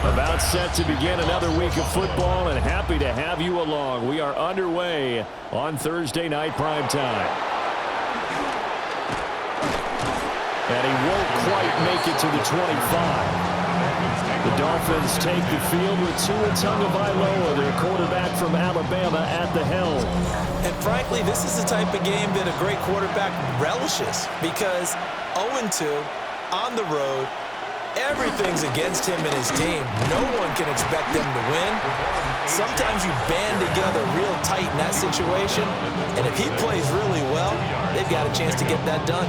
About set to begin another week of football, and happy to have you along. We are underway on Thursday night primetime. And he won't quite make it to the 25. The Dolphins take the field with Tua Tagovailoa, their quarterback from Alabama, at the helm. And frankly, this is the type of game that a great quarterback relishes, because 0-2 on the road, everything's against him and his team. No one can expect them to win. Sometimes you band together real tight in that situation, and if he plays really well, they've got a chance to get that done.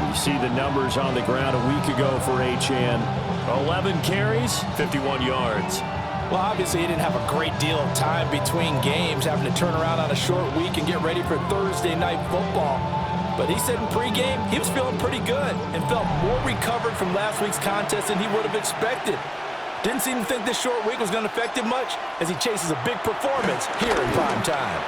You see the numbers on the ground a week ago for Achane. 11 carries, 51 yards. Well, obviously he didn't have a great deal of time between games, having to turn around on a short week and get ready for Thursday night football. But he said in pregame he was feeling pretty good and felt more recovered from last week's contest than he would have expected. Didn't seem to think this short week was going to affect him much as he chases a big performance here in prime time.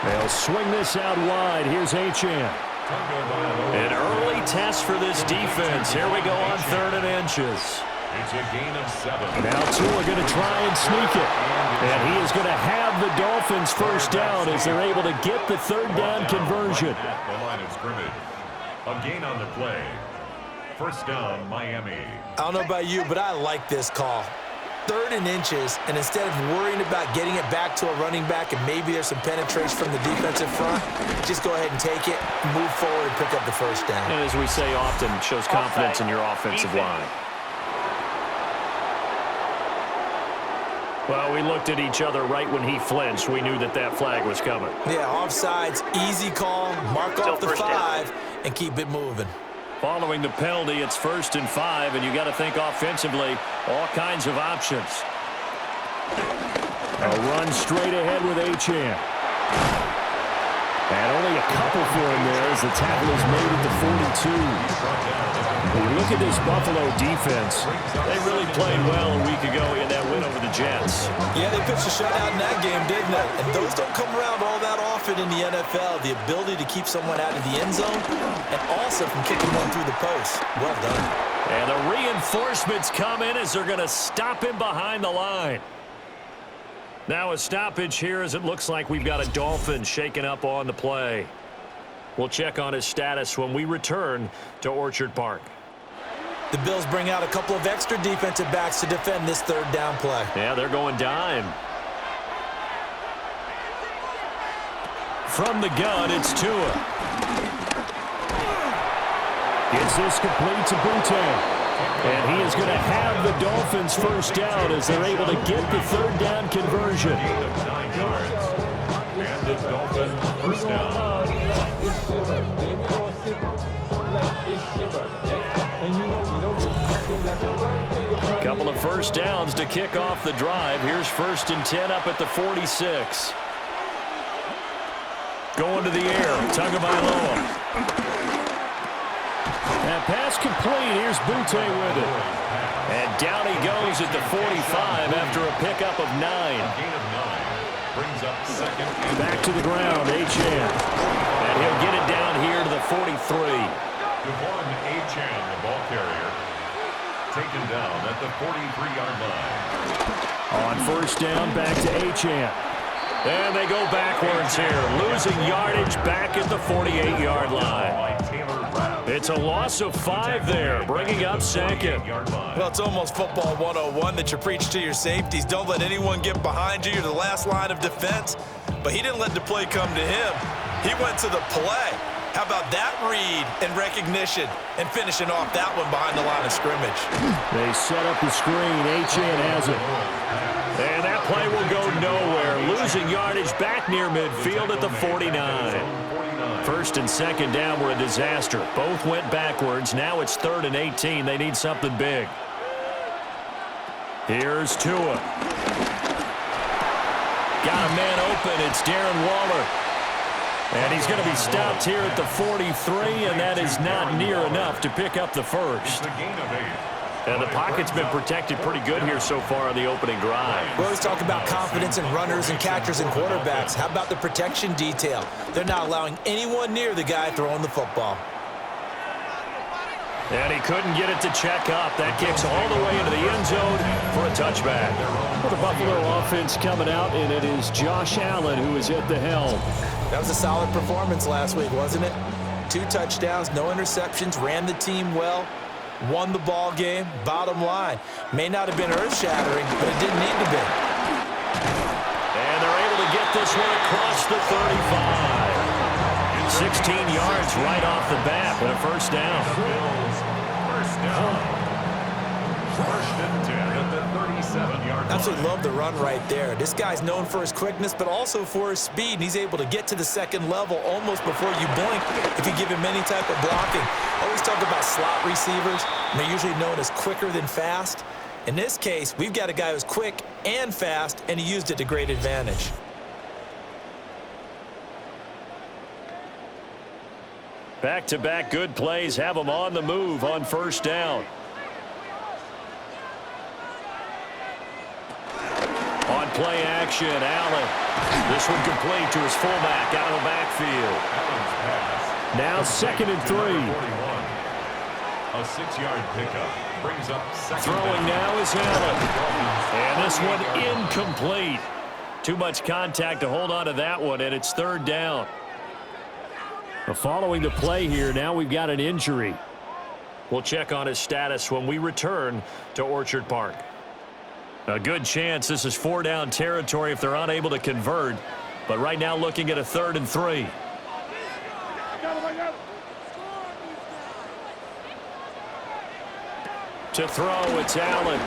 They'll swing this out wide. Here's Achane. An early test for this defense. Here we go on 3rd and inches. It's a gain of 7. Now Tua going to try and sneak it. And he is going to have the Dolphins first down as they're able to get the 3rd down conversion. The line of scrimmage. A gain on the play. First down, Miami. I don't know about you, but I like this call. 3rd and inches, and instead of worrying about getting it back to a running back and maybe there's some penetration from the defensive front, just go ahead and take it, move forward, and pick up the first down. And as we say often, shows confidence in your offensive line. Well, we looked at each other right when he flinched. We knew that that flag was coming. Yeah, offsides, easy call, mark off the 5, and keep it moving. Following the penalty, it's 1st and 5, and you got to think offensively, all kinds of options. A run straight ahead with Achane. And only a couple for him there as the tackle is made at the 42. When you look at this Buffalo defense, they really played well a week ago in that win over the Jets. Yeah, they pitched a shutout in that game, didn't they? And those don't come around all that often in the NFL. The ability to keep someone out of the end zone and also from kicking one through the post. Well done. And the reinforcements come in as they're going to stop him behind the line. Now a stoppage here as it looks like we've got a Dolphin shaking up on the play. We'll check on his status when we return to Orchard Park. The Bills bring out a couple of extra defensive backs to defend this 3rd down play. Yeah, they're going dime. From the gun, it's Tua. Gets this complete to Boutte. And he is going to have the Dolphins first down as they're able to get the 3rd down conversion. Of 9 yards. And the Dolphins first down. Couple of first downs to kick off the drive. Here's 1st and 10 up at the 46. Going to the air. Tagovailoa. That pass complete. Here's Boutte with it. And down he goes at the 45 after a pickup of 9. Gain of 9. Brings up 2nd and Back to the ground, Achane. And he'll get it down here to the 43. Devon Achane, the ball carrier, taken down at the 43-yard line. On first down, back to Achane. And they go backwards here, losing yardage back at the 48-yard line. It's a loss of 5 there, bringing up 2nd. Well, it's almost football 101 that you preach to your safeties. Don't let anyone get behind you. You're the last line of defense. But he didn't let the play come to him. He went to the play. How about that read and recognition and finishing off that one behind the line of scrimmage? They set up the screen. Achane has it. And that play will go nowhere. Losing yardage back near midfield at the 49. 1st and 2nd down were a disaster. Both went backwards. Now it's 3rd and 18. They need something big. Here's Tua. Got a man open. It's Darren Waller. And he's going to be stopped here at the 43, and that is not near enough to pick up the first. And the pocket's been protected pretty good here so far on the opening drive. We always talk about confidence in runners and catchers and quarterbacks. How about the protection detail? They're not allowing anyone near the guy throwing the football. And he couldn't get it to check up. That kicks all the way into the end zone for a touchback. Well, the Buffalo offense coming out, and it is Josh Allen who is at the helm. That was a solid performance last week, wasn't it? 2 touchdowns, no interceptions, ran the team well, won the ball game. Bottom line, may not have been earth-shattering, but it didn't need to be. And they're able to get this one across the 35. 16 yards right off the bat and a first down. First down. First and 10 at the 37-yard line. Absolutely love the run right there. This guy's known for his quickness, but also for his speed. And he's able to get to the second level almost before you blink if you give him any type of blocking. I always talk about slot receivers, and they're usually known as quicker than fast. In this case, we've got a guy who's quick and fast, and he used it to great advantage. Back-to-back good plays have them on the move on first down. On play action, Allen. This one complete to his fullback out of the backfield. Now 2nd and 3. A 6-yard pickup brings up second. Throwing now is Allen. And this one incomplete. Too much contact to hold on to that one, and it's 3rd down. Following the play here, now we've got an injury. We'll check on his status when we return to Orchard Park. A good chance this is 4-down territory if they're unable to convert. But right now looking at a 3rd and 3. To throw, it's Allen.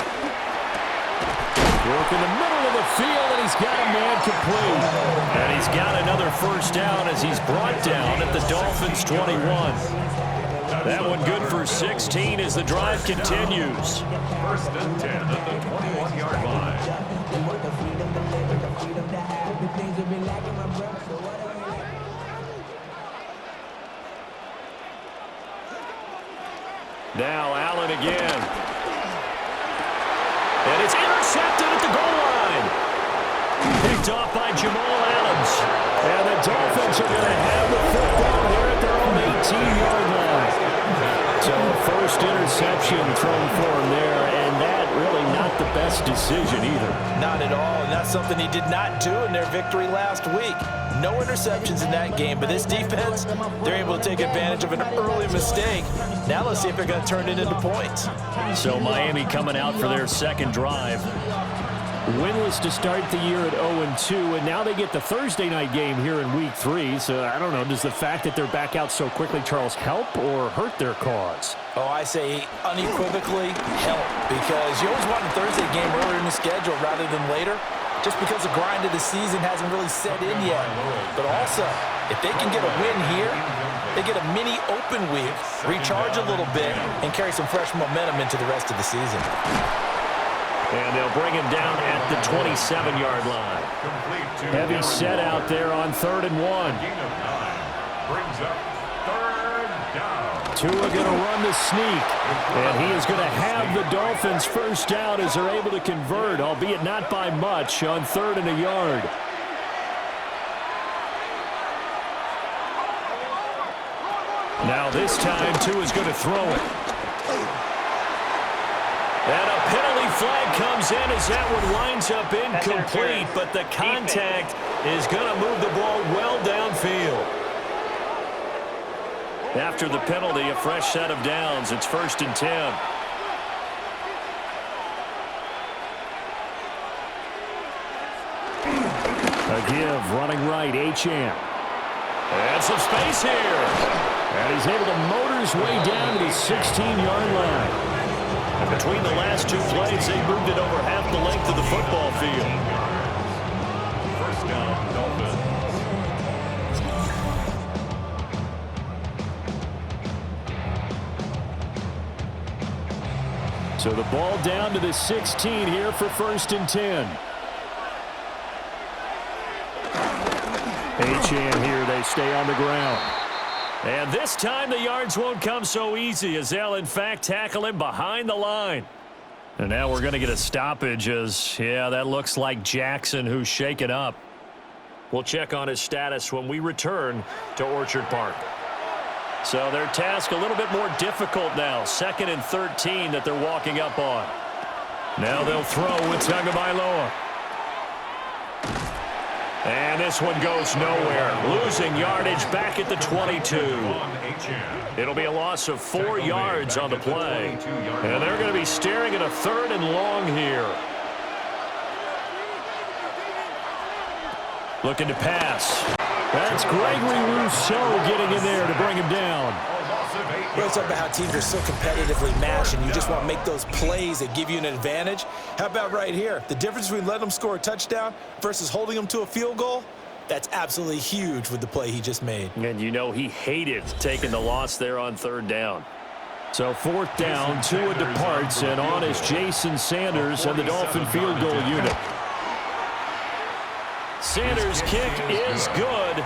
Work in the middle of the field, and he's got a man complete. And he's got another first down as he's brought down at the Dolphins' 21. That one good for 16 as the drive continues. First and 10 at the 21-yard line. Now Allen again. And it's intercepted at the goal line. Picked off by Jamal Adams. And the Dolphins are going to have the football here at their own 18-yard line. So first interception thrown for him there, and that really not the best decision either. Not at all, and that's something he did not do in their victory last week. No interceptions in that game, but this defense, they're able to take advantage of an early mistake. Now let's see if they're going to turn it into points. So Miami coming out for their second drive. Winless to start the year at 0-2, and now they get the Thursday night game here in Week 3. So I don't know, does the fact that they're back out so quickly, Charles, help or hurt their cause? Oh, I say unequivocally help, because you always want a Thursday game earlier in the schedule rather than later, just because the grind of the season hasn't really set in yet. But also, if they can get a win here, they get a mini open week, recharge a little bit, and carry some fresh momentum into the rest of the season. And they'll bring him down at the 27-yard line. Heavy set out there on 3rd and 1. Brings up 3rd down. Tua going to run the sneak. And he is going to have the Dolphins first down as they're able to convert, albeit not by much, on 3rd and a yard. Now this time, Tua's going to throw it. And a penalty flag comes in as that one winds up incomplete, but the contact is going to move the ball well downfield. After the penalty, a fresh set of downs. It's 1st and 10. A give, running right, Achane. And some space here. And he's able to motor his way down to the 16-yard line. And between the last 2 plays, they moved it over half the length of the football field. First down, Dolphins. So the ball down to the 16 here for 1st and 10. Achane here, they stay on the ground. And this time the yards won't come so easy as they'll in fact tackle him behind the line. And now we're going to get a stoppage as, yeah, that looks like Jackson who's shaken up. We'll check on his status when we return to Orchard Park. So their task a little bit more difficult now. 2nd and 13 that they're walking up on. Now they'll throw with Tagovailoa. And this one goes nowhere. Losing yardage back at the 22. It'll be a loss of 4 yards on the play. And they're going to be staring at a 3rd and long here. Looking to pass. That's Gregory Rousseau getting in there to bring him down. Well, it's about how teams are so competitively matched, and you just want to make those plays that give you an advantage. How about right here? The difference between letting them score a touchdown versus holding them to a field goal, that's absolutely huge with the play he just made. And you know he hated taking the loss there on 3rd down. So 4th down, Tua departs, and on is Jason Sanders and the Dolphin field goal unit. Sanders' kick is good,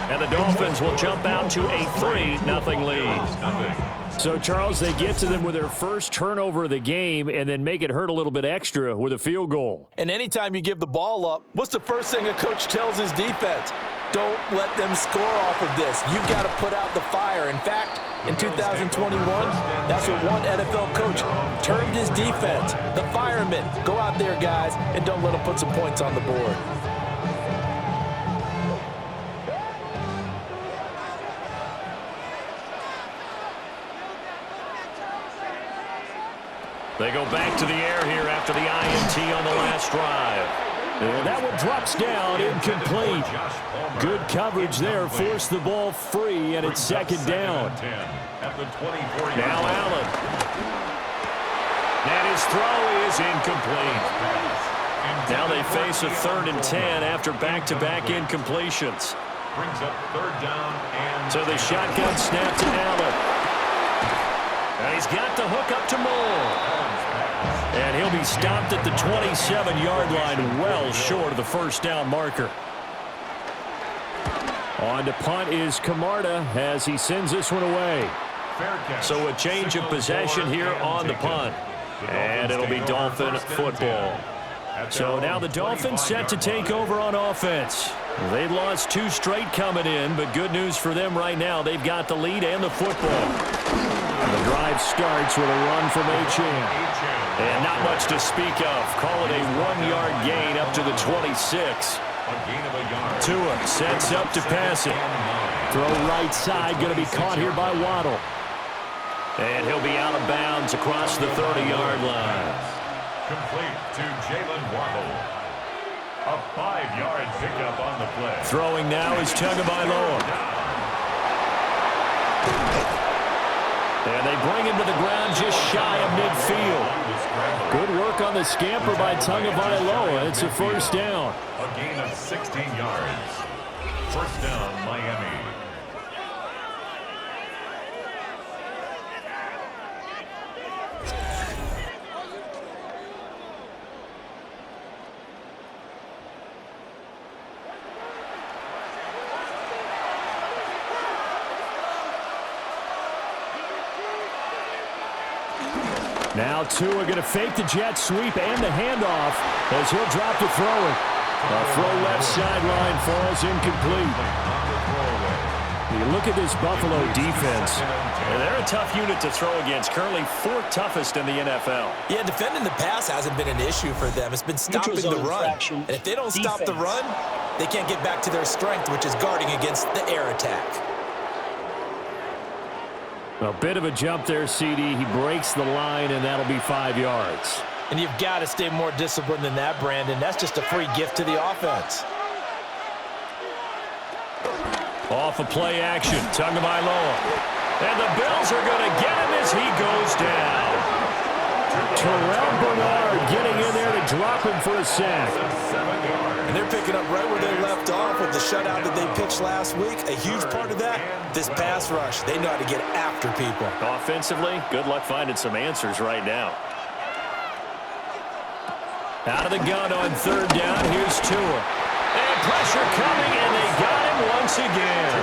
and the Dolphins will jump out to a 3-0 lead. So, Charles, they get to them with their first turnover of the game and then make it hurt a little bit extra with a field goal. And anytime you give the ball up, what's the first thing a coach tells his defense? Don't let them score off of this. You've got to put out the fire. In fact, in 2021, that's what one NFL coach termed his defense. The firemen. Go out there, guys, and don't let them put some points on the board. They go back to the air here after the INT on the last drive. And that one drops down, incomplete. Good coverage there, forced the ball free, and it's 2nd down. Now Allen. And his throw is incomplete. Now they face a 3rd and 10 after back-to-back incompletions. Brings up 3rd down and So the shotgun snap to Allen. And he's got the hook up to Moore. And he'll be stopped at the 27-yard line, well short of the 1st down marker. On to punt is Camarda as he sends this one away. So a change of possession here on the punt. And it'll be Dolphin football. So now the Dolphins set to take over on offense. They'd lost 2 straight coming in, but good news for them right now. They've got the lead and the football. And the drive starts with a run from Achane. And not much to speak of. Call it a 1-yard gain up to the 26. Tua sets up to pass it. Throw right side, going to be caught here by Waddle. And he'll be out of bounds across the 30-yard line. complete to Jalen Waddle. A 5-yard pickup on the play. Throwing now is Tagovailoa. And they bring him to the ground just shy of midfield. Good work on the scamper by Tagovailoa. It's a 1st down. A gain of 16 yards. 1st down, Miami. Now Tua going to fake the jet sweep and the handoff as he'll drop to throw it. A throw left sideline falls incomplete. You look at this Buffalo defense. And they're a tough unit to throw against. Currently 4th toughest in the NFL. Yeah, defending the pass hasn't been an issue for them. It's been stopping the run. And if they don't stop the run, they can't get back to their strength, which is guarding against the air attack. A bit of a jump there, CD. He breaks the line, and that'll be 5 yards. And you've got to stay more disciplined than that, Brandon. That's just a free gift to the offense. Off of play action, Tagovailoa. And the Bills are going to get him as he goes down. Terrell Bernard getting in there to drop him for a sack. And they're picking up right where they left off with the shutout that they pitched last week. A huge part of that, this pass rush. They know how to get after people. Offensively, good luck finding some answers right now. Out of the gun on 3rd down, here's Tua. And pressure coming, and they got him once again.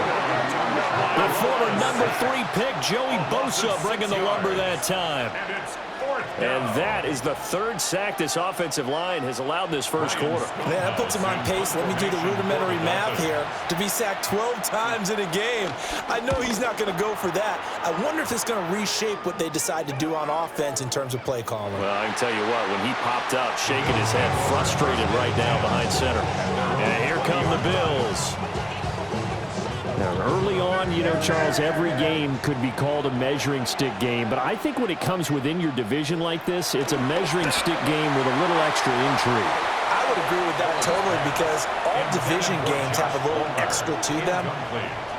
The former number 3 pick, Joey Bosa, bringing the lumber that time. And that is the 3rd sack this offensive line has allowed this first quarter. Man, that puts him on pace. Let me do the rudimentary math here. To be sacked 12 times in a game. I know he's not going to go for that. I wonder if it's going to reshape what they decide to do on offense in terms of play calling. Well, I can tell you what, when he popped up, shaking his head, frustrated right now behind center. And here come the Bills. Now, early on, you know, Charles, every game could be called a measuring stick game. But I think when it comes within your division like this, it's a measuring stick game with a little extra intrigue. I would agree with that totally because all division games have a little extra to them.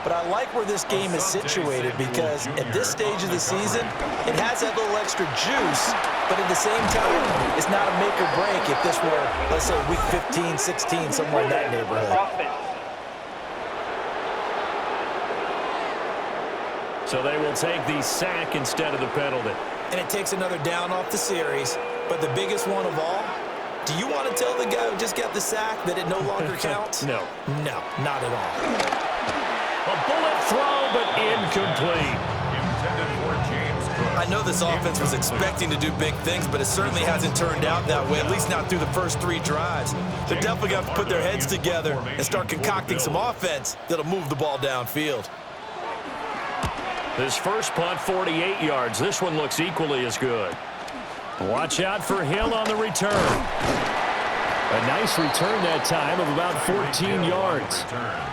But I like where this game is situated because at this stage of the season, it has that little extra juice. But at the same time, it's not a make or break if this were, let's say, week 15, 16, somewhere in that neighborhood. So they will take the sack instead of the penalty. And it takes another down off the series. But the biggest one of all, do you want to tell the guy who just got the sack that it no longer counts? No. No, not at all. A bullet throw, but incomplete. I know this offense was expecting to do big things, but it certainly hasn't turned out that way, at least not through the first 3 drives. They're definitely going to have to put their heads together and start concocting some offense that'll move the ball downfield. This first punt, 48 yards. This one looks equally as good. Watch out for Hill on the return. A nice return that time of about 14 yards.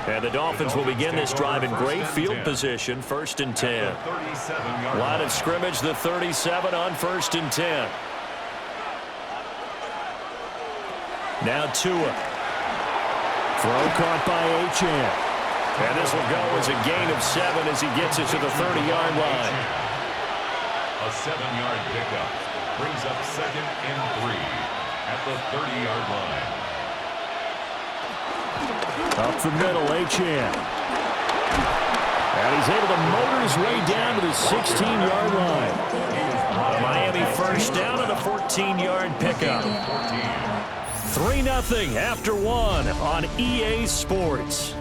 And the Dolphins will begin this drive in great field position, 1st and 10. Line of scrimmage, the 37 on 1st and 10. Now Tua. Throw caught by Achane. And this will go as a gain of 7 as he gets it to the 30-yard line. A 7-yard pickup brings up 2nd and 3 at the 30-yard line. Up the middle, Achane. And he's able to motor his way down to the 16-yard line. Miami first down and a 14-yard pickup. 3-0 after 1 on EA Sports.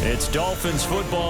It's Dolphins football.